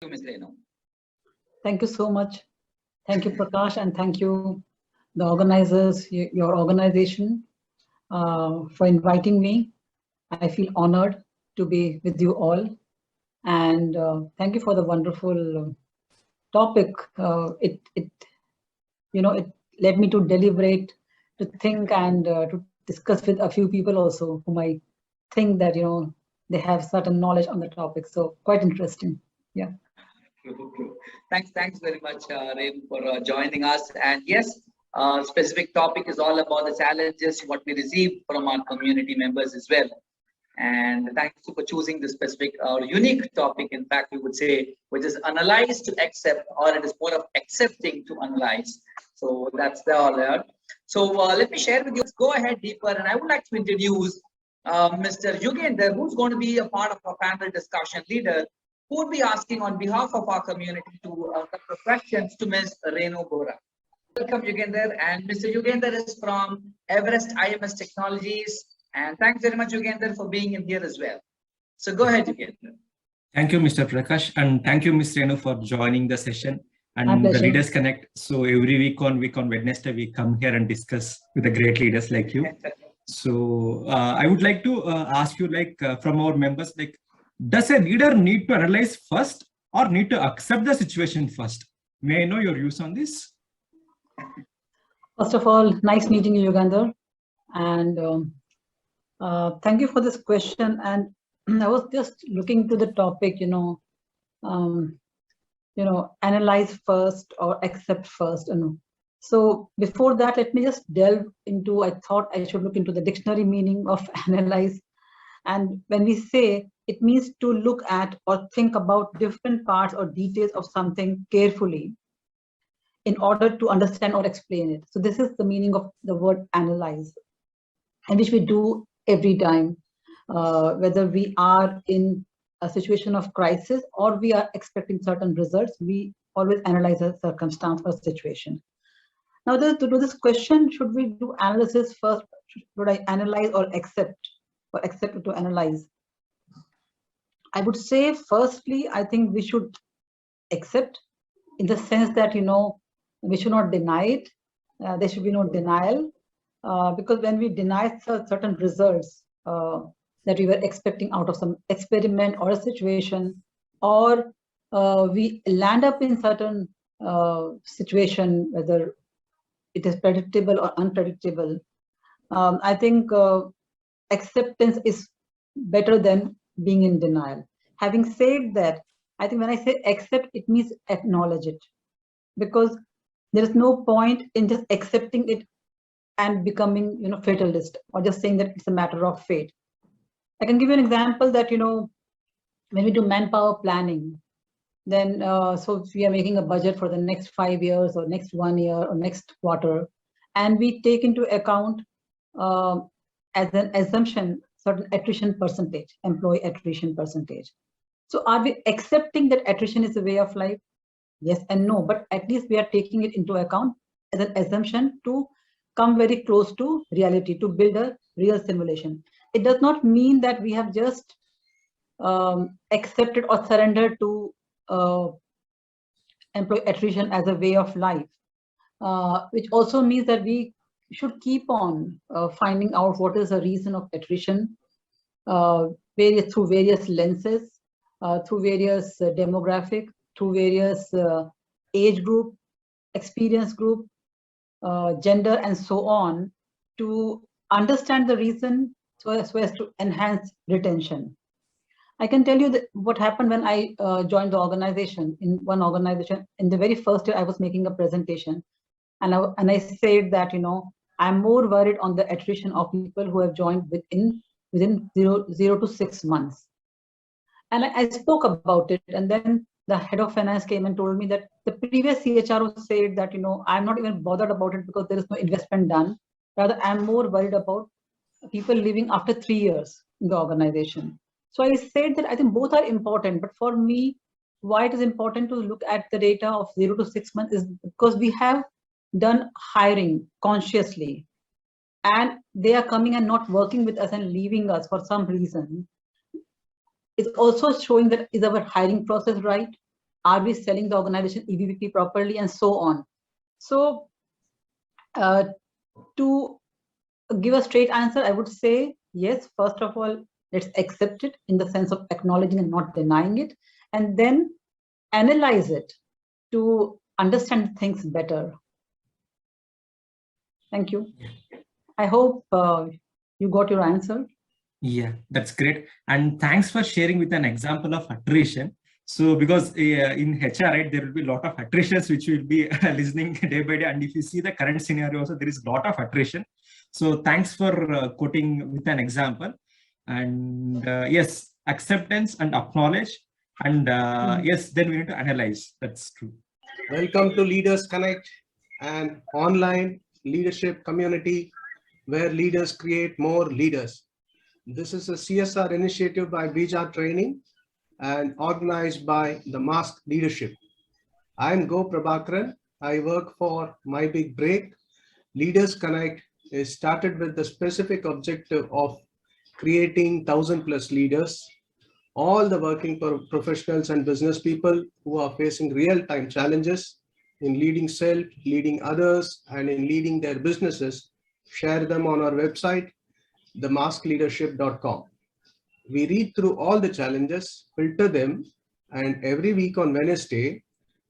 Ms. Renu. Thank you so much. Thank you, Prakash, and thank you, the organizers, your organization, for inviting me. I feel honored to be with you all, and thank you for the wonderful topic. It led me to deliberate, to think, and to discuss with a few people also whom I think that they have certain knowledge on the topic. So quite interesting. Yeah. Thanks very much, Renu, for joining us. And yes, specific topic is all about the challenges what we receive from our community members as well. And thanks for choosing the specific or unique topic. In fact, we would say, which is analyze to accept, or it is more of accepting to analyze. So that's the all there. So let me share with you. Let's go ahead deeper, and I would like to introduce Mr. Yugender, who's going to be a part of our panel discussion leader, who would be asking on behalf of our community to questions to Ms. Renu Bora. Welcome, Yugender. And Mr. Yugender is from Everest IMS Technologies. And thanks very much, Yugender, for being in here as well. So go ahead, Yugender. Thank you, Mr. Prakash. And thank you, Ms. Renu, for joining the session and the Leaders Connect. So every week on Wednesday, we come here and discuss with the great leaders like you. So I would like to ask you, from our members, does a leader need to analyze first or need to accept the situation first? May I know your views on this? First of all, nice meeting you, Yugender. And thank you for this question. And I was just looking to the topic, analyze first or accept first. So before that, let me just delve into, I thought I should look into the dictionary meaning of analyze. And when we say, it means to look at or think about different parts or details of something carefully in order to understand or explain it. So this is the meaning of the word analyze, and which we do every time, whether we are in a situation of crisis or we are expecting certain results, we always analyze a circumstance or situation. Now, to do this question, should we do analysis first? Should I analyze or accept to analyze? I would say, firstly, I think we should accept, in the sense that, we should not deny it. There should be no denial, because when we deny certain results that we were expecting out of some experiment or a situation, or we land up in certain situation, whether it is predictable or unpredictable, I think acceptance is better than being in denial. Having said that, I think when I say accept, it means acknowledge it, because there is no point in just accepting it and becoming, fatalist, or just saying that it's a matter of fate. I can give you an example that, when we do manpower planning, then so we are making a budget for the next 5 years or next 1 year or next quarter, and we take into account as an assumption certain attrition percentage, employee attrition percentage. So are we accepting that attrition is a way of life? Yes and no, but at least we are taking it into account as an assumption to come very close to reality, to build a real simulation. It does not mean that we have just accepted or surrendered to employee attrition as a way of life, which also means that we should keep on finding out what is the reason of attrition, through various lenses, through various demographic, through various age group, experience group, gender, and so on, to understand the reason so as to enhance retention. I can tell you that what happened when I joined the organization. In one organization, in the very first year, I was making a presentation, and I said that I'm more worried on the attrition of people who have joined within 0 to 6 months. And I spoke about it, and then the head of finance came and told me that the previous CHRO said that I'm not even bothered about it because there is no investment done. Rather, I'm more worried about people leaving after 3 years in the organization. So I said that I think both are important, but for me, why it is important to look at the data of 0 to 6 months is because we have done hiring consciously, and they are coming and not working with us and leaving us for some reason. It's also showing that is our hiring process right? Are we selling the organization EVP properly, and so on? So to give a straight answer, I would say yes. First of all, let's accept it in the sense of acknowledging and not denying it, and then analyze it to understand things better. Thank you. I hope you got your answer. Yeah, that's great. And thanks for sharing with an example of attrition. So because in HR, right, there will be a lot of attritions which will be listening day by day. And if you see the current scenario also, there is a lot of attrition. So thanks for quoting with an example. And yes, acceptance and acknowledge. And yes, then we need to analyze. That's true. Welcome to Leaders Connect, an online leadership community where leaders create more leaders. This is a CSR initiative by Bija Training and organized by the Mask Leadership. I'm Go Prabhakaran. I work for My Big Break. Leaders Connect is started with the specific objective of creating 1,000+ leaders. All the working professionals and business people who are facing real-time challenges in leading self, leading others, and in leading their businesses, share them on our website, themaskleadership.com. We read through all the challenges, filter them, and every week on Wednesday,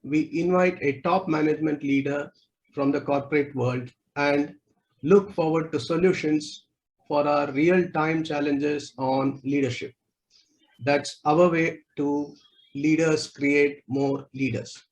we invite a top management leader from the corporate world and look forward to solutions for our real-time challenges on leadership. That's our way to leaders create more leaders.